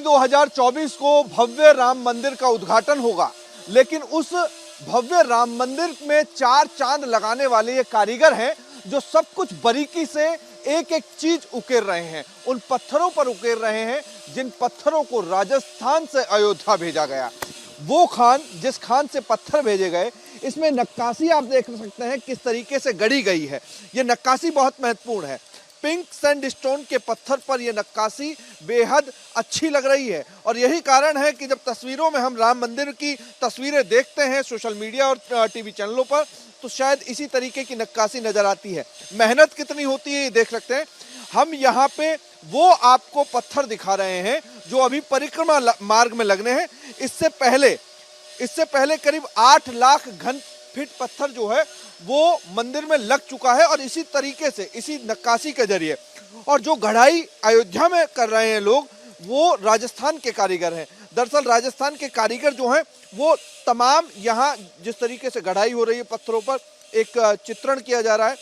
2024 को भव्य राम मंदिर का उद्घाटन होगा, लेकिन उस भव्य राम मंदिर में 4 चांद लगाने वाले ये कारीगर हैं जो सब कुछ बारीकी से एक एक चीज उकेर रहे हैं, उन पत्थरों पर उकेर रहे हैं जिन पत्थरों को राजस्थान से अयोध्या भेजा गया। वो खान जिस खान से पत्थर भेजे गए, इसमें नक्काशी आप देख सकते हैं किस तरीके से गढ़ी गई है। ये नक्काशी बहुत महत्वपूर्ण है। पिंक सैंडस्टोन के पत्थर पर यह नक्काशी बेहद अच्छी लग रही है और यही कारण है कि जब तस्वीरों में हम राम मंदिर की तस्वीरें देखते हैं सोशल मीडिया और टीवी चैनलों पर, तो शायद इसी तरीके की नक्काशी नजर आती है। मेहनत कितनी होती है ये देख सकते हैं। हम यहाँ पे वो आपको पत्थर दिखा रहे हैं जो अभी परिक्रमा मार्ग में लगने हैं। इससे पहले करीब 8 लाख घन फीट पत्थर जो है वो मंदिर में लग चुका है और इसी तरीके से, इसी नक्काशी के जरिए, और जो गढ़ाई अयोध्या में कर रहे हैं लोग, वो राजस्थान के कारीगर हैं। दरअसल राजस्थान के कारीगर जो हैं वो तमाम यहाँ जिस तरीके से गढ़ाई हो रही है पत्थरों पर, एक चित्रण किया जा रहा है,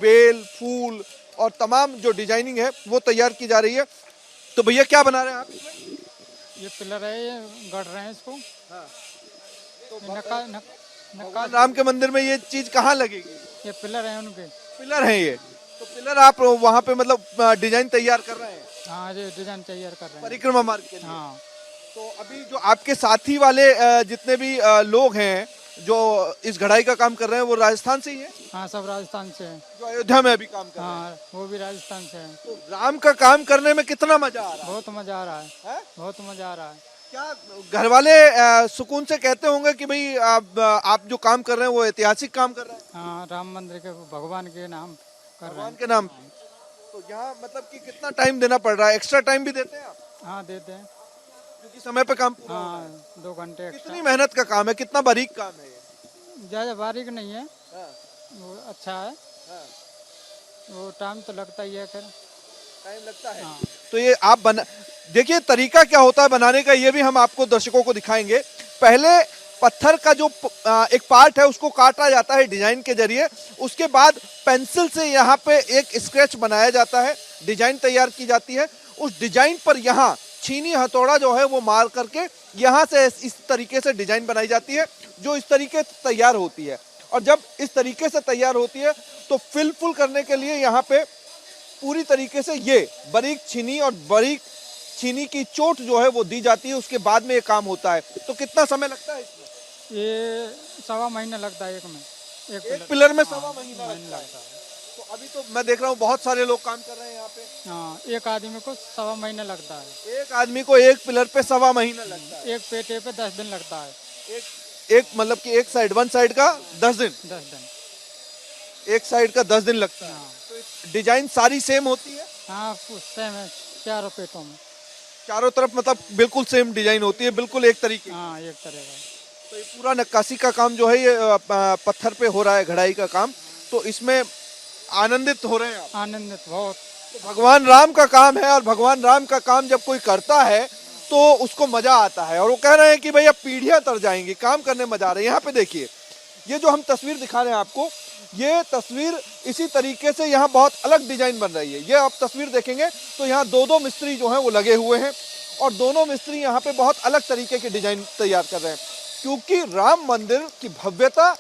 बेल, फूल और तमाम जो डिजाइनिंग है वो तैयार की जा रही है। तो भैया क्या बना रहे हैं आप? ये पिलर है, ये गढ़ रहे हैं इसको। हाँ। तो राम के मंदिर में ये चीज कहाँ लगेगी? ये पिलर है उनके। पिलर हैं ये। तो पिलर आप वहाँ पे मतलब डिजाइन तैयार कर रहे हैं? हाँ, ये डिजाइन तैयार कर रहे हैं परिक्रमा मार्ग के लिए। हाँ। तो अभी जो आपके साथी वाले जितने भी लोग हैं जो इस घड़ाई का काम कर रहे हैं वो राजस्थान से ही है? हाँ, सब राजस्थान से हैं। जो अयोध्या में अभी काम कर रहे हैं? हाँ, वो भी राजस्थान से हैं। तो राम का काम करने में कितना मजा आ रहा है? बहुत मजा आ रहा है, है? बहुत मजा आ रहा है। क्या घर वाले सुकून से कहते होंगे कि भाई आप जो काम कर रहे हैं वो ऐतिहासिक काम कर रहे हैं? हाँ, राम मंदिर के भगवान के नाम कर रहे भगवान हैं। के नाम पे। तो यहाँ मतलब कि कितना टाइम देना पड़ रहा है? एक्स्ट्रा टाइम भी देते हैं आप? हाँ, देते हैं। क्योंकि समय पे काम पूरा होना है। हाँ, 2 घंटे कितनी एक्स्ट्रा। मेहनत का काम है, कितना बारीक काम है ये? ज़्यादा बारीक नहीं है, हाँ, वो अच्छा है। हाँ। वो टाइम तो लगता ही है, फिर टाइम लगता है। हाँ। तो ये आप देखिए तरीका क्या होता है बनाने का, ये भी हम आपको दर्शकों को दिखाएंगे। पहले पत्थर का जो एक पार्ट है उसको काटा जाता है डिजाइन के जरिए, उसके बाद पेंसिल से यहाँ पे एक स्केच बनाया जाता है, डिजाइन तैयार की जाती है। उस डिजाइन पर यहाँ छीनी हथौड़ा जो है वो मार करके यहाँ से इस तरीके से डिजाइन बनाई जाती है जो इस तरीके से तैयार होती है। और जब इस तरीके से तैयार होती है तो फिल करने के लिए यहाँ पे पूरी तरीके से ये बारीक छीनी और बारीक छीनी की चोट जो है वो दी जाती है, उसके बाद में ये काम होता है। तो कितना समय लगता है इसमें? ये 1.25 महीना लगता है एक पिलर में 1.25 महीना लगता लगता है। तो अभी तो मैं देख रहा हूँ बहुत सारे लोग काम कर रहे हैं यहाँ पे। हाँ, एक आदमी को 1.25 महीना लगता है। एक आदमी को एक पिलर पे 1.25 महीना लगता है। एक पेटे पे 10 दिन लगता है। एक मतलब कि एक साइड, वन साइड का 10 दिन। 10 दिन। एक साइड का 10 दिन लगता है। हाँ। तो डिजाइन सारी सेम होती है? हाँ, सेम है, 4 पेटों में। चारों तरफ मतलब बिल्कुल सेम डिजाइन होती है, बिल्कुल एक तरीके की। हाँ, एक तरह का। तो ये पूरा नक्काशी का काम जो है ये पत्थर पे हो रहा है, घड़ाई का काम। तो इसमें आनंदित हो रहे हैं आप? आनंदित बहुत। तो भगवान राम का काम है और भगवान राम का काम जब कोई करता है तो उसको मजा आता है। और वो कह रहे हैं कि भैया पीढ़ियां तर जाएंगी, काम करने में मजा आ रहा है। यहाँ पे देखिए, ये जो हम तस्वीर दिखा रहे हैं आपको, ये तस्वीर इसी तरीके से यहाँ बहुत अलग डिजाइन बन रही है। ये आप तस्वीर देखेंगे तो यहाँ 2-2 मिस्त्री जो हैं वो लगे हुए हैं और दोनों मिस्त्री यहाँ पे बहुत अलग तरीके के डिजाइन तैयार कर रहे हैं, क्योंकि राम मंदिर की भव्यता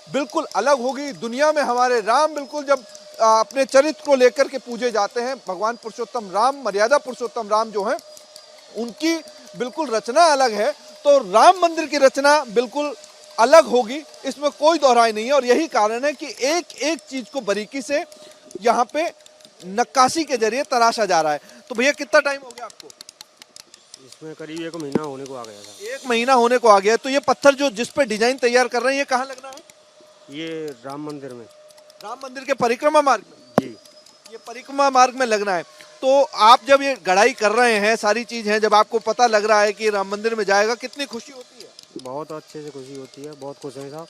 बिल्कुल अलग होगी। दुनिया में हमारे राम बिल्कुल जब अपने चरित्र को लेकर के पूजे जाते हैं, भगवान पुरुषोत्तम राम, मर्यादा पुरुषोत्तम राम जो हैं, उनकी बिल्कुल रचना अलग है। तो राम मंदिर की रचना बिल्कुल अलग होगी, इसमें कोई दोहराई नहीं है। और यही कारण है कि एक एक चीज को बारीकी से यहाँ पे नक्काशी के जरिए तराशा जा रहा है। तो भैया कितना टाइम हो गया आपको? इसमें करीब 1 महीना होने को आ गया था। 1 महीना होने को आ गया। तो ये पत्थर जो जिस पे डिजाइन तैयार कर रहे हैं ये कहाँ लगना है? ये राम मंदिर में। राम मंदिर के परिक्रमा मार्ग में? जी। ये परिक्रमा मार्ग में लगना है। तो आप जब ये गढ़ाई कर रहे हैं, सारी चीज है, जब आपको पता लग रहा है कि राम मंदिर में जाएगा, कितनी खुशी होती है? बहुत अच्छे से खुशी होती है, बहुत खुश हैं साहब।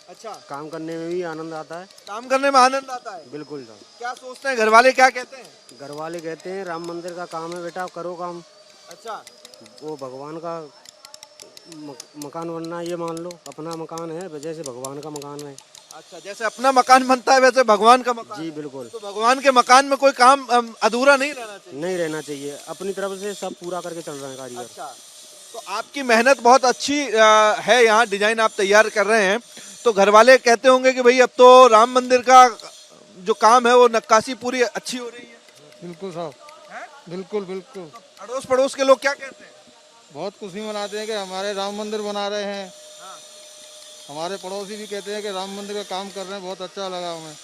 अच्छा, काम करने में भी आनंद आता है। काम करने में आनंद आता है? बिल्कुल साहब। क्या सोचते हैं घर वाले, क्या कहते हैं? घर वाले कहते हैं राम मंदिर का काम है बेटा, करो काम। अच्छा, वो भगवान का मकान बनना, ये मान लो अपना मकान है, वजह से भगवान का मकान है। अच्छा, जैसे अपना मकान बनता है वैसे भगवान का मकान जी है। बिल्कुल। तो भगवान के मकान में कोई काम अधूरा नहीं रहना चाहिए। नहीं रहना चाहिए, अपनी तरफ से सब पूरा करके चल रहे हैं कारीगर। अच्छा, तो आपकी मेहनत बहुत अच्छी है, यहाँ डिजाइन आप तैयार कर रहे हैं। तो घर वाले कहते होंगे कि भाई अब तो राम मंदिर का जो काम है वो नक्काशी पूरी अच्छी हो रही है। बिल्कुल साहब, हैं? बिल्कुल बिल्कुल। अड़ोस पड़ोस के लोग क्या कहते हैं? बहुत खुशी मनाते हैं कि हमारे राम मंदिर बना रहे हैं। हमारे पड़ोसी भी कहते हैं कि राम मंदिर का काम कर रहे हैं, बहुत अच्छा लगा हमें।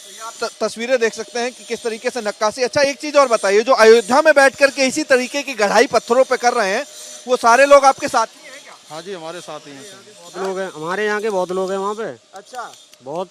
तो ये आप तस्वीरें देख सकते हैं कि किस तरीके से नक्काशी। अच्छा, एक चीज और बताइए, जो अयोध्या में बैठ करके इसी तरीके की गढ़ाई पत्थरों पे कर रहे हैं, वो सारे लोग आपके साथी हैं क्या? हाँ जी, हमारे साथ ही हैं सब। बहुत लोग हैं हमारे यहाँ के, बहुत लोग हैं वहाँ पे, अच्छा, बहुत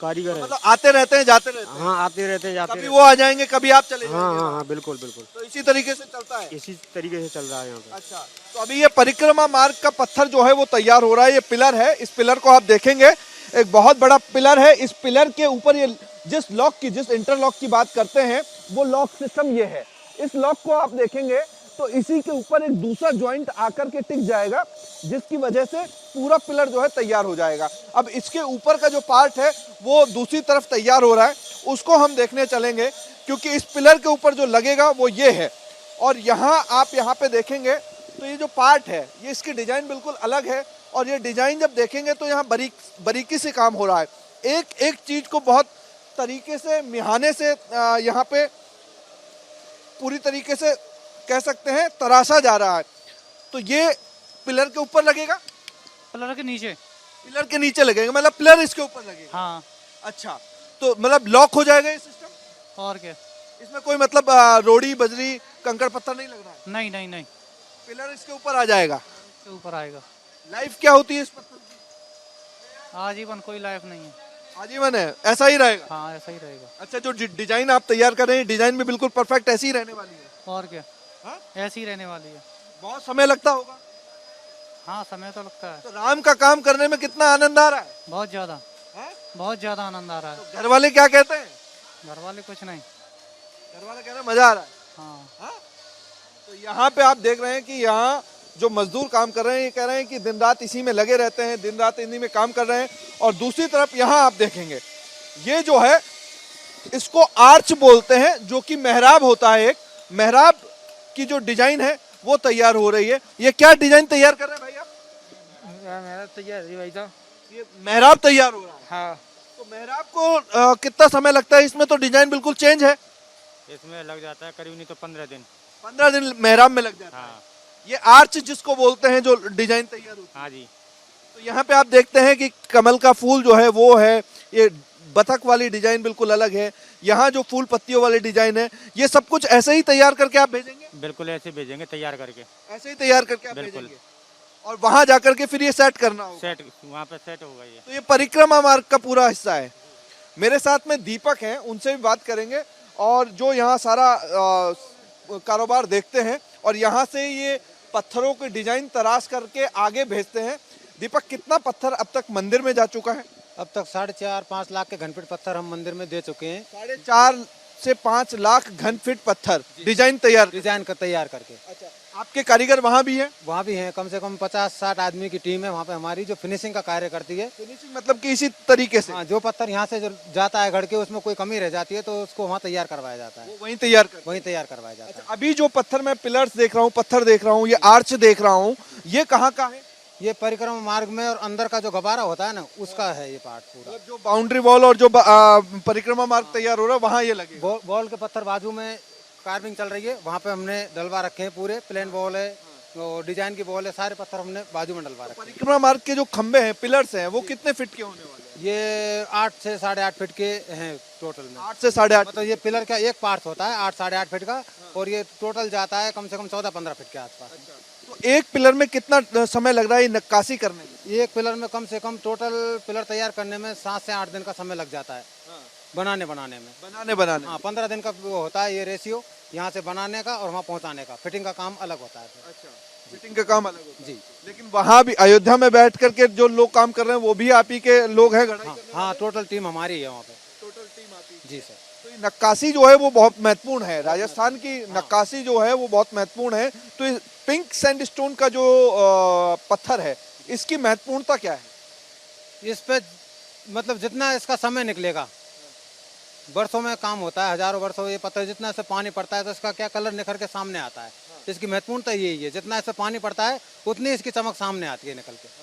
कारीगर है। मतलब आते रहते हैं जाते रहते हैं। हाँ आते रहते हैं जाते कभी रहते वो आ जाएंगे, कभी आप चले हैं। हाँ जाएंगे। हाँ हाँ बिल्कुल बिल्कुल, तो इसी तरीके से चलता है। इसी तरीके से चल रहा है यहाँ पे। अच्छा, तो अभी ये परिक्रमा मार्ग का पत्थर जो है वो तैयार हो रहा है। ये पिलर है, इस पिलर को आप देखेंगे, एक बहुत बड़ा पिलर है। इस पिलर के ऊपर ये जिस इंटरलॉक की बात करते हैं, वो लॉक सिस्टम ये है। इस लॉक को आप देखेंगे तो इसी के ऊपर एक दूसरा जॉइंट आकर के टिक जाएगा, जिसकी वजह से पूरा पिलर जो है तैयार हो जाएगा। अब इसके ऊपर का जो पार्ट है वो दूसरी तरफ तैयार हो रहा है, उसको हम देखने चलेंगे, क्योंकि इस पिलर के ऊपर जो लगेगा वो ये है। और यहाँ आप यहाँ पे देखेंगे तो ये जो पार्ट है, ये इसकी डिजाइन बिल्कुल अलग है। और ये डिजाइन जब देखेंगे तो यहाँ बारीकी से काम हो रहा है। एक एक चीज को बहुत तरीके से मिहाने से यहाँ पे पूरी तरीके से कह सकते हैं तराशा जा रहा है। तो ये पिलर के ऊपर लगेगा, पिलर के नीचे। पिलर के नीचे लगेगा, मतलब पिलर इसके ऊपर लगेगा। हाँ। अच्छा, तो मतलब लॉक हो जाएगा ये सिस्टम? और क्या? इसमें कोई मतलब रोड़ी बजरी कंकड़ पत्थर नहीं लग रहा है? नहीं नहीं नहीं, पिलर इसके ऊपर आ जाएगा। इसके ऊपर आएगा। लाइफ क्या होती है इस पत्थर की? आजीवन कोई लाइफ नहीं है। आजीवन है, ऐसा ही रहेगा। हाँ, ऐसा ही रहेगा। अच्छा, जो डिजाइन आप तैयार कर रहे हैं, डिजाइन भी बिल्कुल परफेक्ट ऐसी ही रहने वाली है। और क्या? हाँ? ऐसी ही रहने वाली है। बहुत समय लगता होगा। हाँ, समय तो लगता है। तो राम का काम करने में कितना आनंद आ रहा है? बहुत ज्यादा, हाँ? बहुत ज्यादा आनंद आ रहा है। घर वाले क्या कहते हैं? घर वाले कुछ नहीं। घर वाले कह रहे हैं मजा आ रहा है। हाँ। हाँ? तो यहाँ पे आप देख रहे हैं कि यहाँ जो मजदूर काम कर रहे हैं, ये कह रहे हैं कि दिन रात इसी में लगे रहते हैं, दिन रात इन्हीं में काम कर रहे हैं। और दूसरी तरफ यहाँ आप देखेंगे, ये जो है इसको आर्च बोलते हैं, जो कि मेहराब होता है। एक मेहराब की जो डिजाइन है वो तैयार हो रही है। ये क्या डिजाइन तैयार कर रहे हैं भाई आप? मेरा तैयार है भाई साहब। ये मेहराब तैयार हो रहा है। हाँ। तो मेहराब को कितना समय लगता है? इसमें तो डिजाइन बिल्कुल चेंज है। इसमें लग जाता है करीब नहीं तो 15 दिन। 15 दिन मेहराब में लग जाता है। हाँ ये आर्च जिसको बोलते हैं, जो डिजाइन तैयार होती है। हाँ जी। तो यहाँ पे आप देखते हैं कि कमल का फूल जो है वो है, ये बतख वाली डिजाइन बिल्कुल अलग है। यहाँ जो फूल पत्तियों वाली डिजाइन है, ये सब कुछ ऐसे ही तैयार करके आप भेजेंगे? बिल्कुल ऐसे भेजेंगे तैयार करके। ऐसे ही तैयार करके आप बिल्कुल। भेजेंगे और वहां जाकर के फिर ये सेट करना होगा। सेट वहाँ पे सेट होगा ये। तो ये परिक्रमा मार्ग का पूरा हिस्सा है। मेरे साथ में दीपक हैं, उनसे भी बात करेंगे, और जो यहाँ सारा कारोबार देखते हैं और यहाँ से ये पत्थरों के डिजाइन तराश करके आगे भेजते हैं। दीपक, कितना पत्थर अब तक मंदिर में जा चुका है? अब तक 4.5-5 लाख के घनफीट पत्थर हम मंदिर में दे चुके हैं। 4.5 से 5 लाख घन फीट पत्थर डिजाइन तैयार। डिजाइन कर तैयार करके। अच्छा, आपके कारीगर वहाँ भी हैं? वहाँ भी हैं, कम से कम 50-60 आदमी की टीम है वहाँ पे हमारी, जो फिनिशिंग का कार्य करती है। फिनिशिंग मतलब कि इसी तरीके से? हाँ, जो पत्थर यहाँ से जो जाता है गढ़ के, उसमें कोई कमी रह जाती है तो उसको वहाँ तैयार करवाया जाता है। वो वहीं तैयार कर। वहीं तैयार करवाया जाता अच्छा, अभी जो पत्थर मैं पिलर्स देख रहा हूँ, पत्थर देख रहा हूँ, ये आर्च देख रहा हूँ, ये कहाँ का है? है। ये परिक्रमा मार्ग में और अंदर का जो गबारा होता है ना, उसका है ये पार्ट पूरा। मतलब जो बाउंड्री वॉल और जो परिक्रमा मार्ग तैयार हो रहा है, वहाँ ये लगे। बॉल के पत्थर बाजू में कार्विंग चल रही है, वहाँ पे हमने डलवा रखे हैं पूरे। प्लेन बॉल है, तो डिजाइन की बॉल है, सारे पत्थर हमने बाजू में डलवा रखे हैं। परिक्रमा मार्ग के जो खंबे हैं, पिलर्स हैं, वो कितने फीट के होने वाले हैं? ये 8 से 8.5 फीट के हैं टोटल में। 8 से 8.5। मतलब ये पिलर का एक पार्ट होता है 8-8.5 फीट का, और ये टोटल जाता है कम से कम 14-15 फीट के आसपास। तो एक पिलर में कितना समय लग रहा है ये नक्काशी करने में? एक पिलर में कम से कम टोटल पिलर तैयार करने में 7 से 8 दिन का समय लग जाता है। बनाने में बनाने। हाँ, 15 दिन का वो होता है ये रेशियो, यहाँ से बनाने का और वहाँ पहुँचाने का। फिटिंग का काम अलग होता है फिर। अच्छा, फिटिंग का काम अलग होता है। जी। लेकिन वहाँ भी अयोध्या में बैठ करके जो लोग काम कर रहे हैं, वो भी आप ही के लोग हैं? गढ़ाई हाँ करने हाँ, टोटल टीम हमारी है वहाँ पे। टोटल टीम आप ही? जी सर। तो ये नक्काशी जो है वो बहुत महत्वपूर्ण है। राजस्थान की नक्काशी जो है वो बहुत महत्वपूर्ण है। तो ये पिंक सैंडस्टोन का जो पत्थर है, इसकी महत्वपूर्णता क्या है? इस पे मतलब जितना इसका समय निकलेगा, वर्षों में काम होता है, हजारों वर्षों ये पत्थर जितना इससे पानी पड़ता है तो इसका क्या कलर निखर के सामने आता है। इसकी महत्वपूर्णता यही है, जितना इससे पानी पड़ता है उतनी इसकी चमक सामने आती है निकल के।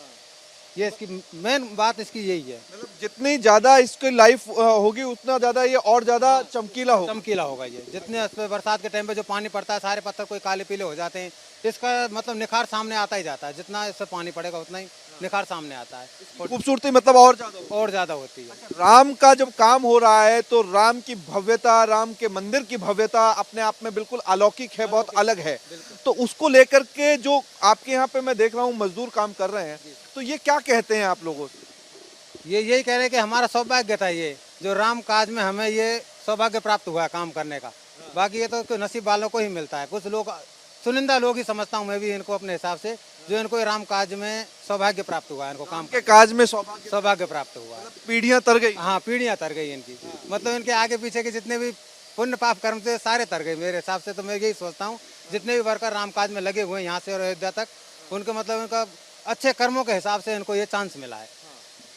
ये इसकी मेन बात इसकी यही है, मतलब जितनी ज्यादा इसकी लाइफ होगी उतना ज्यादा ये और ज्यादा चमकीला होगा। चमकीला होगा ये। जितने इस पे बरसात के टाइम पे जो पानी पड़ता है सारे पत्थर कोई काले पीले हो जाते हैं, इसका मतलब निखार सामने आता ही जाता है। जितना इससे पानी पड़ेगा उतना ही निखार सामने आता है खूबसूरती मतलब और ज्यादा होगी। और ज्यादा होती है। राम का जब काम हो रहा है तो राम की भव्यता, राम के मंदिर की भव्यता अपने आप में बिल्कुल अलौकिक है, बहुत अलग है। तो उसको लेकर के जो आपके यहाँ पे मैं देख रहा हूँ मजदूर काम कर रहे हैं, तो ये क्या कहते हैं आप लोगों से? ये यही कह रहे हैं कि हमारा सौभाग्य था, ये जो राम काज में हमें ये सौभाग्य प्राप्त हुआ है काम करने का। बाकी ये तो नसीब वालों को ही मिलता है। कुछ लोग चुनिंदा लोग ही समझता हूँ मैं भी इनको अपने हिसाब से, जो इनको राम काज में सौभाग्य प्राप्त हुआ है, इनको काम के काज में सौभाग्य प्राप्त हुआ है। पीढ़ियां तर गई। हाँ, पीढ़ियां तर गई इनकी। मतलब इनके आगे पीछे के जितने भी पुण्य पाप कर्म थे सारे तर गए मेरे हिसाब से। तो मैं यही सोचता हूँ जितने भी वर्कर राम काज में लगे हुए हैं यहाँ से और अयोध्या तक, उनके मतलब इनका अच्छे कर्मों के हिसाब से इनको ये चांस मिला है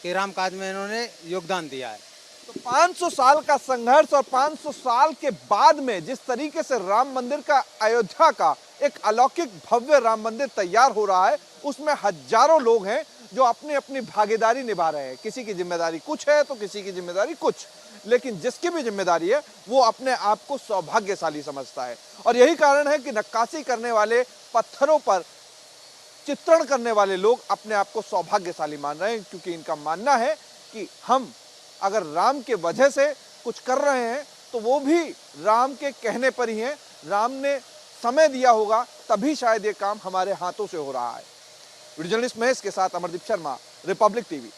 कि राम काज में इन्होंने योगदान दिया है। तो 500 साल का संघर्ष और 500 साल के बाद में जिस तरीके से राम मंदिर का, अयोध्या का एक अलौकिक भव्य राम मंदिर तैयार हो रहा है, उसमें हजारों लोग हैं जो अपनी अपनी भागीदारी निभा रहे हैं। किसी की जिम्मेदारी कुछ है तो किसी की जिम्मेदारी कुछ, लेकिन जिसकी भी जिम्मेदारी है वो अपने आप को सौभाग्यशाली समझता है। और यही कारण है कि नक्काशी करने वाले, पत्थरों पर चित्रण करने वाले लोग अपने आप को सौभाग्यशाली मान रहे हैं, क्योंकि इनका मानना है कि हम अगर राम के वजह से कुछ कर रहे हैं तो वो भी राम के कहने पर ही है। राम ने समय दिया होगा तभी शायद ये काम हमारे हाथों से हो रहा है। वीडियो जर्नलिस्ट महेश के साथ अमरदीप शर्मा, रिपब्लिक टीवी।